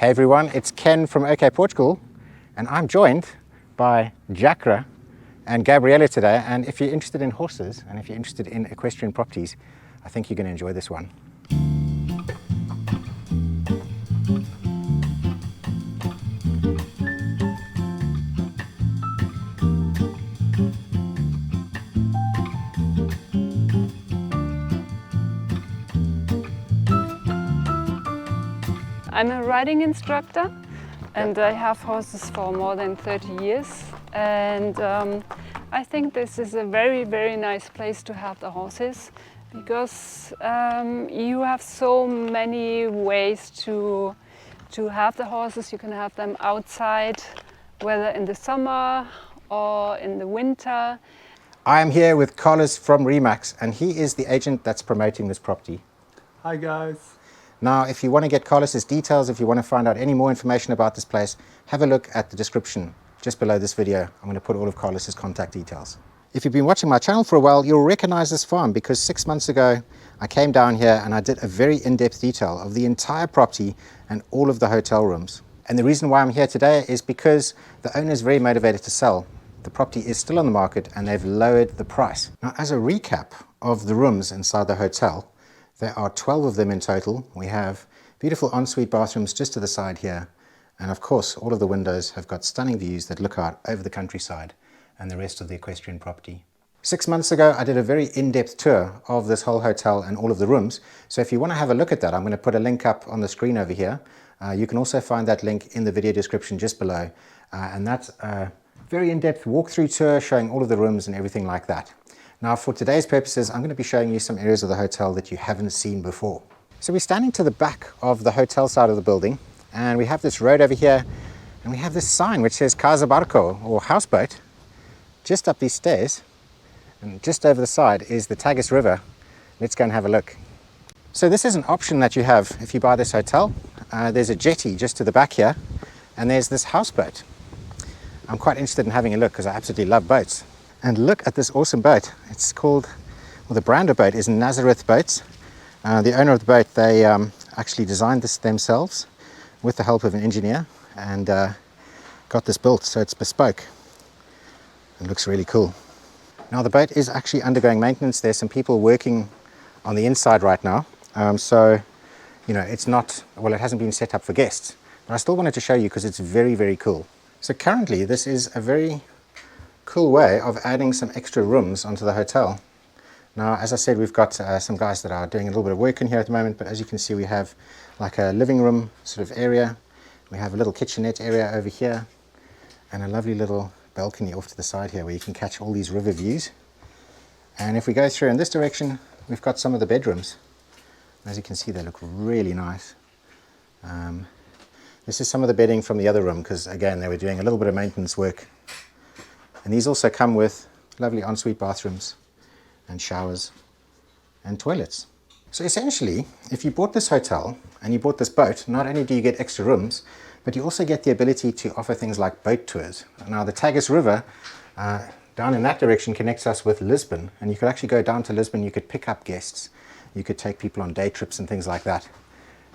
Hey everyone, it's Ken from OK Portugal, and I'm joined by Jacra and Gabriela today. And if you're interested in horses and if you're interested in equestrian properties, I think you're going to enjoy this one. I'm a riding instructor and I have horses for more than 30 years, and I think this is a very nice place to have the horses because you have so many ways to have the horses. You can have them outside, whether in the summer or in the winter. I am here with Carlos from Remax, and he is the agent that's promoting this property. Hi guys. Now, if you want to get Carlos's details, if you want to find out any more information about this place, have a look at the description just below this video. I'm going to put all of Carlos's contact details. If you've been watching my channel for a while, you'll recognize this farm because 6 months ago, I came down here and I did a very in-depth detail of the entire property and all of the hotel rooms. And the reason why I'm here today is because the owner is very motivated to sell. The property is still on the market and they've lowered the price. Now, as a recap of the rooms inside the hotel, there are 12 of them in total. We have beautiful ensuite bathrooms just to the side here. And of course, all of the windows have got stunning views that look out over the countryside and the rest of the equestrian property. 6 months ago, I did a very in-depth tour of this whole hotel and all of the rooms. So if you want to have a look at that, I'm going to put a link up on the screen over here. You can also find that link in the video description just below. And that's a very in-depth walkthrough tour showing all of the rooms and everything like that. Now, for today's purposes, I'm going to be showing you some areas of the hotel that you haven't seen before. So we're standing to the back of the hotel side of the building, and we have this road over here, and we have this sign which says Casa Barco, or houseboat, just up these stairs. And just over the side is the Tagus River. Let's go and have a look. So this is an option that you have if you buy this hotel. There's a jetty just to the back here, and there's this houseboat. I'm quite interested in having a look because I absolutely love boats. And look at this awesome boat. It's called, well, the brand of boat is Nazareth Boats. The owner of the boat, they actually designed this themselves with the help of an engineer and got this built, so it's bespoke. It looks really cool. Now the boat is actually undergoing maintenance. There's some people working on the inside right now. So, you know, it's not, well, it hasn't been set up for guests, but I still wanted to show you because it's very cool. So currently this is a very cool way of adding some extra rooms onto the hotel. Now, as I said, we've got some guys that are doing a little bit of work in here at the moment, but as you can see, we have like a living room sort of area. We have a little kitchenette area over here and a lovely little balcony off to the side here where you can catch all these river views. And if we go through in this direction, we've got some of the bedrooms. As you can see, they look really nice. This is some of the bedding from the other room because, again, they were doing a little bit of maintenance work. And these also come with lovely ensuite bathrooms and showers and toilets. So essentially, if you bought this hotel and you bought this boat, not only do you get extra rooms, but you also get the ability to offer things like boat tours. Now the Tagus River down in that direction connects us with Lisbon, and you could actually go down to Lisbon, you could pick up guests, you could take people on day trips and things like that.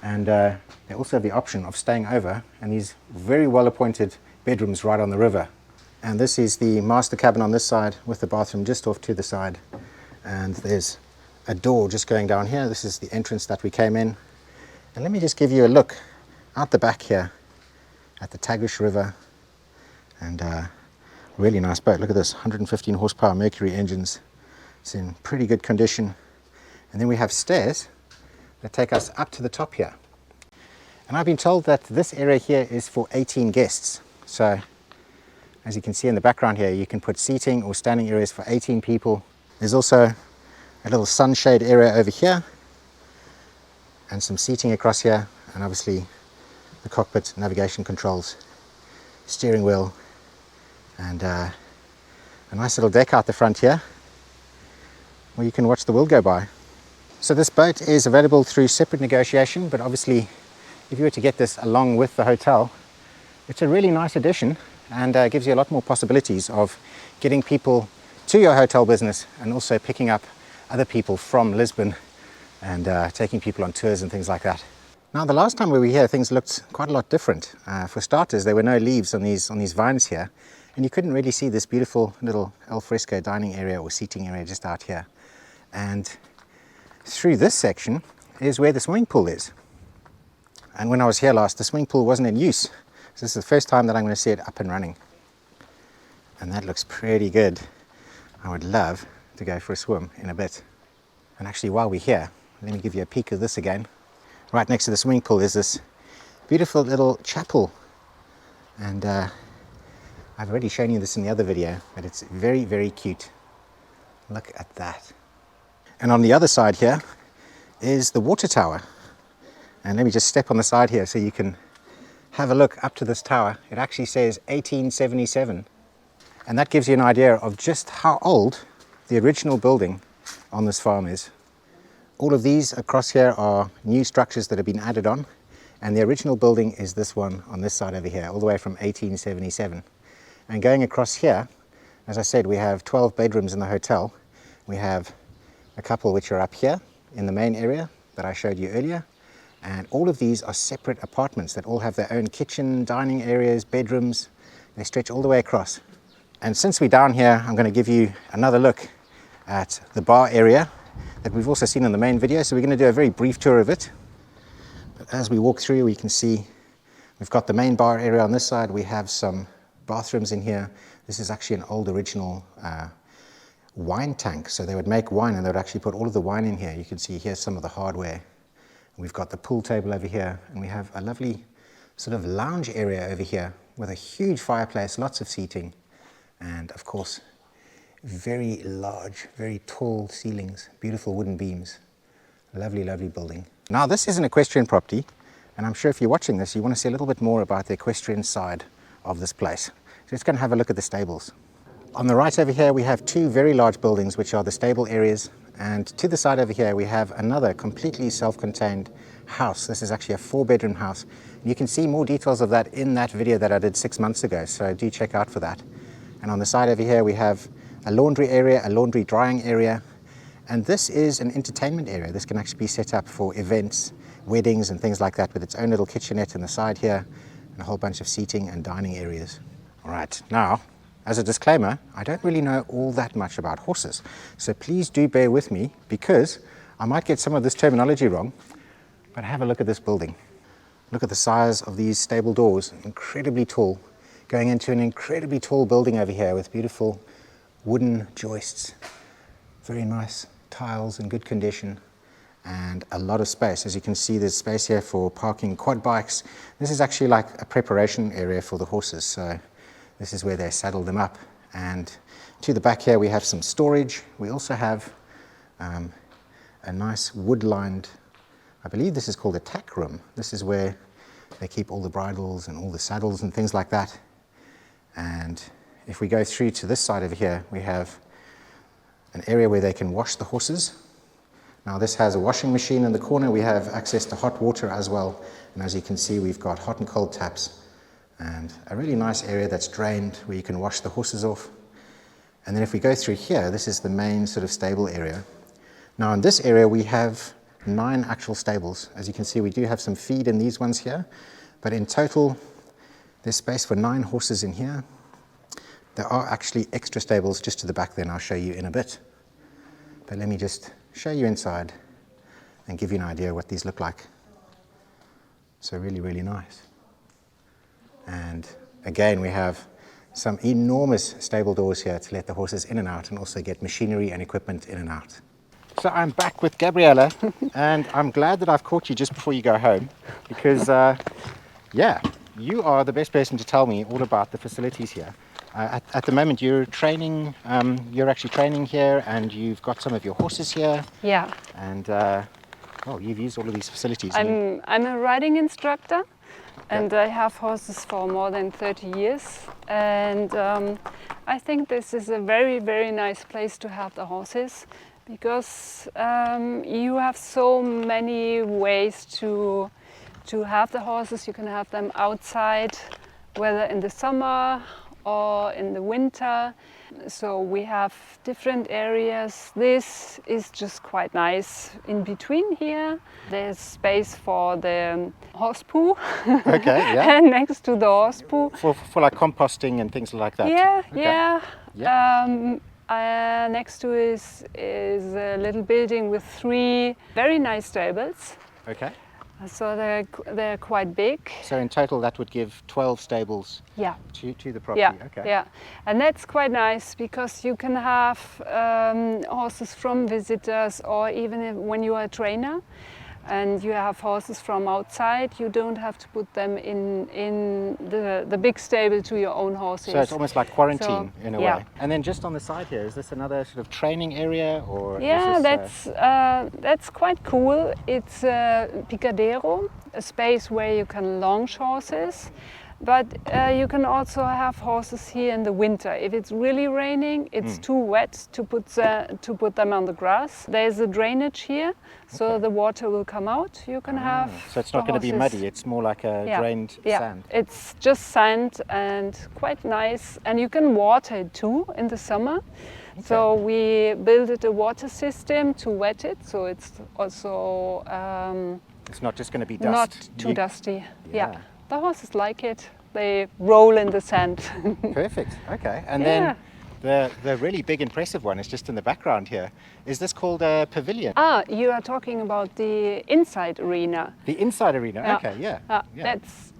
And they also have the option of staying over in these very well appointed bedrooms right on the river. And this is the master cabin on this side with the bathroom just off to the side. And there's a door just going down here. This is the entrance that we came in. And let me just give you a look out the back here at the Tagus River. And really nice boat. Look at this, 115 horsepower Mercury engines. It's in pretty good condition. And then we have stairs that take us up to the top here. And I've been told that this area here is for 18 guests. So as you can see in the background here, you can put seating or standing areas for 18 people. There's also a little sunshade area over here and some seating across here, and obviously the cockpit, navigation controls, steering wheel, and a nice little deck out the front here where you can watch the world go by. So this boat is available through separate negotiation, but obviously if you were to get this along with the hotel, it's a really nice addition and gives you a lot more possibilities of getting people to your hotel business and also picking up other people from Lisbon and taking people on tours and things like that. Now, the last time we were here, things looked quite a lot different. For starters, there were no leaves on these vines here, and you couldn't really see this beautiful little al fresco dining area or seating area just out here. And through this section is where the swimming pool is. And when I was here last, the swimming pool wasn't in use. So this is the first time that I'm going to see it up and running. And that looks pretty good. I would love to go for a swim in a bit. And actually, while we're here, let me give you a peek of this again. Right next to the swimming pool is this beautiful little chapel. And I've already shown you this in the other video, but it's very, very cute. Look at that. And on the other side here is the water tower. And let me just step on the side here so you can have a look up to this tower. It actually says 1877. And that gives you an idea of just how old the original building on this farm is. All of these across here are new structures that have been added on. And the original building is this one on this side over here, all the way from 1877. And going across here, as I said, we have 12 bedrooms in the hotel. We have a couple which are up here in the main area that I showed you earlier. And all of these are separate apartments that all have their own kitchen, dining areas, bedrooms. They stretch all the way across. And since we're down here, I'm going to give you another look at the bar area that we've also seen in the main video. So we're going to do a very brief tour of it. But as we walk through, we can see we've got the main bar area on this side. We have some bathrooms in here. This is actually an old original wine tank. So they would make wine and they would actually put all of the wine in here. You can see here's some of the hardware. We've got the pool table over here, and we have a lovely sort of lounge area over here with a huge fireplace, lots of seating, and of course, very large, very tall ceilings, beautiful wooden beams. Lovely, lovely building. Now, this is an equestrian property, and I'm sure if you're watching this, you want to see a little bit more about the equestrian side of this place. So let's go and have a look at the stables. On the right over here, we have two very large buildings, which are the stable areas. And to the side over here, we have another completely self-contained house. This is actually a 4-bedroom house. You can see more details of that in that video that I did 6 months ago, so do check out for that. And on the side over here, we have a laundry area, a laundry drying area. And this is an entertainment area. This can actually be set up for events, weddings and things like that, with its own little kitchenette on the side here, and a whole bunch of seating and dining areas. All right, now, as a disclaimer, I don't really know all that much about horses, so please do bear with me because I might get some of this terminology wrong, but have a look at this building. Look at the size of these stable doors, incredibly tall, going into an incredibly tall building over here with beautiful wooden joists, very nice tiles in good condition, and a lot of space. As you can see, there's space here for parking quad bikes. This is actually like a preparation area for the horses, so this is where they saddle them up. And to the back here, we have some storage. We also have a nice wood-lined, I believe this is called a tack room. This is where they keep all the bridles and all the saddles and things like that. And if we go through to this side over here, we have an area where they can wash the horses. Now this has a washing machine in the corner. We have access to hot water as well. And as you can see, we've got hot and cold taps. And a really nice area that's drained where you can wash the horses off. And then if we go through here, this is the main sort of stable area. Now in this area we have 9 actual stables. As you can see, we do have some feed in these ones here, but in total there's space for 9 horses in here. There are actually extra stables just to the back there, and I'll show you in a bit. But let me just show you inside and give you an idea what these look like. So really, really nice. And again, we have some enormous stable doors here to let the horses in and out, and also get machinery and equipment in and out. So I'm back with Gabriela, and I'm glad that I've caught you just before you go home, because yeah, you are the best person to tell me all about the facilities here. At the moment, you're training. You're actually training here, and you've got some of your horses here. Yeah. And well, you've used all of these facilities. I'm a riding instructor. And I have horses for more than 30 years, and I think this is a very, very nice place to have the horses, because you have so many ways to have the horses. You can have them outside, whether in the summer or in the winter. So we have different areas. This is just quite nice. In between here, there's space for the horse poo. Okay, yeah. And next to the horse poo. For like composting and things like that? Yeah, Okay. yeah. Yeah. Next to is a little building with 3 very nice stables. Okay. So they're quite big. So in total that would give 12 stables Yeah. to the property? Yeah, Okay. yeah, and that's quite nice because you can have horses from visitors, or even when you are a trainer and you have horses from outside, you don't have to put them in the big stable to your own horses. So it's almost like quarantine So, in a yeah. way. And then just on the side here, is this another sort of training area, or? Yeah, is this, that's quite cool. It's a picadero, a space where you can launch horses. But you can also have horses here in the winter. If it's really raining, it's too wet to put them on the grass. There's a drainage here, so Okay. the water will come out. You can have. So it's not the going to be horses- muddy, it's more like a Yeah, drained yeah. sand. It's just sand and quite nice. And you can water it too in the summer. So we built a water system to wet it, so it's also It's not just going to be dust. not too You- dusty. Yeah. Yeah, the horses like it. They roll in the sand. Perfect. Okay. And Yeah. then the really big impressive one is just in the background here. Is this called a pavilion? You are talking about the inside arena. The inside arena. Yeah. Okay. Yeah. Yeah. That's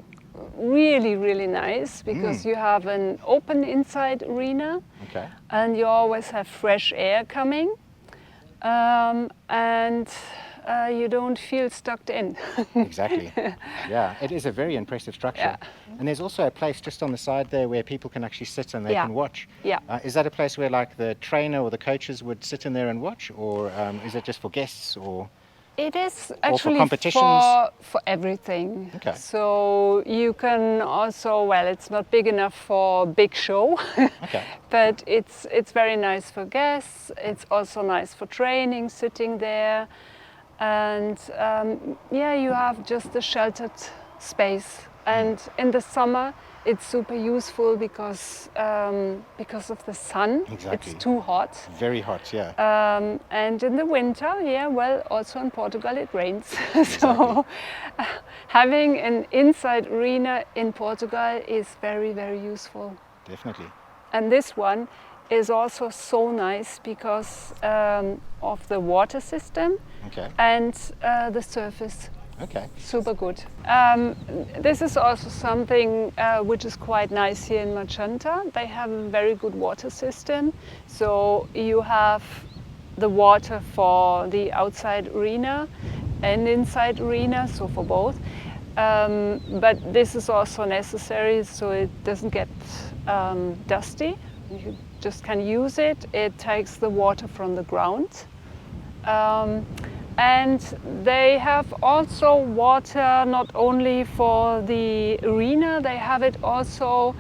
really, really nice because you have an open inside arena Okay. and you always have fresh air coming, and you don't feel stuck in. Exactly. Yeah, it is a very impressive structure. Yeah. And there's also a place just on the side there where people can actually sit and they Yeah. can watch. Yeah. Is that a place where like the trainer or the coaches would sit in there and watch, or is it just for guests, or? It is actually competitions? for everything. Okay. So you can also, well, it's not big enough for big show, Okay. but it's very nice for guests. It's also nice for training, sitting there, and yeah, you have just a sheltered space. And in the summer, it's super useful because of the sun. Exactly. It's too hot. Very hot, yeah. And in the winter, yeah, well, also in Portugal it rains. So having an inside arena in Portugal is very, very useful. Definitely. And this one is also so nice because of the water system Okay. and the surface. Okay. Super good. This is also something which is quite nice here in Magenta. They have a very good water system. So you have the water for the outside arena and inside arena, so for both. But this is also necessary so it doesn't get dusty. You just can use it. It takes the water from the ground. And they have also water not only for the arena, they have it also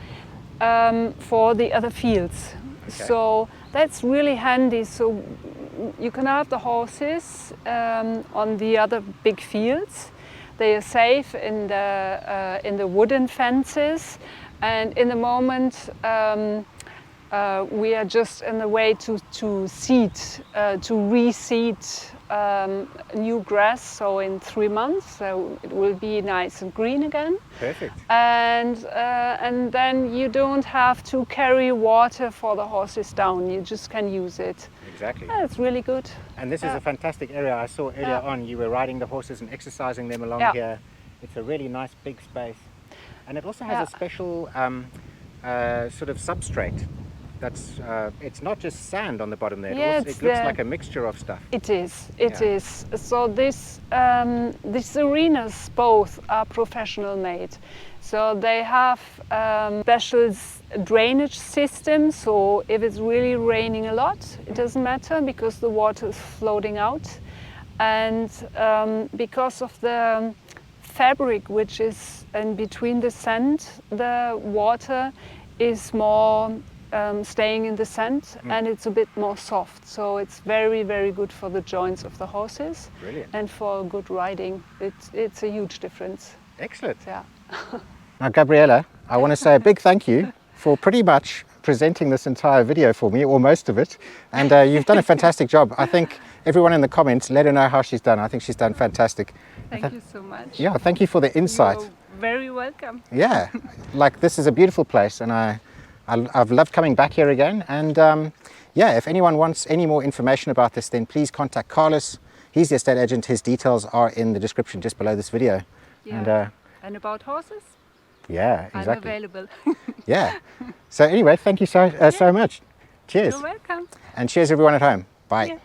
for the other fields. Okay. So that's really handy. So you can have the horses on the other big fields. They are safe in the wooden fences, and in the moment we are just in the way to seed, to reseed new grass. So in 3 months, it will be nice and green again. Perfect. And then you don't have to carry water for the horses down. You just can use it. Exactly. It's really good. And this is a fantastic area. I saw earlier on you were riding the horses and exercising them along Yeah. here. It's a really nice big space. And it also has Yeah. a special sort of substrate. That's it's not just sand on the bottom there. Yeah, It it's looks the- like a mixture of stuff. It is. It Yeah. is. So these arenas both are professional made. So they have special drainage systems. So if it's really raining a lot, it doesn't matter because the water is floating out, and because of the fabric which is in between the sand, the water is more staying in the sand, and it's a bit more soft. So it's very, very good for the joints of the horses. Brilliant. And for good riding. It's a huge difference. Excellent. Yeah. Now, Gabriela, I want to say a big thank you for pretty much presenting this entire video for me, or most of it. And you've done a fantastic job. I think everyone in the comments, let her know how she's done. I think she's done fantastic. Thank you so much. Yeah, thank you for the insight. You're very welcome. Yeah, like this is a beautiful place, and I've loved coming back here again. And yeah, if anyone wants any more information about this, then please contact Carlos. He's the estate agent. His details are in the description just below this video. Yeah. And about horses? Yeah, exactly. I'm available. Yeah. So anyway, thank you so much. Cheers. You're welcome. And cheers everyone at home. Bye. Yeah.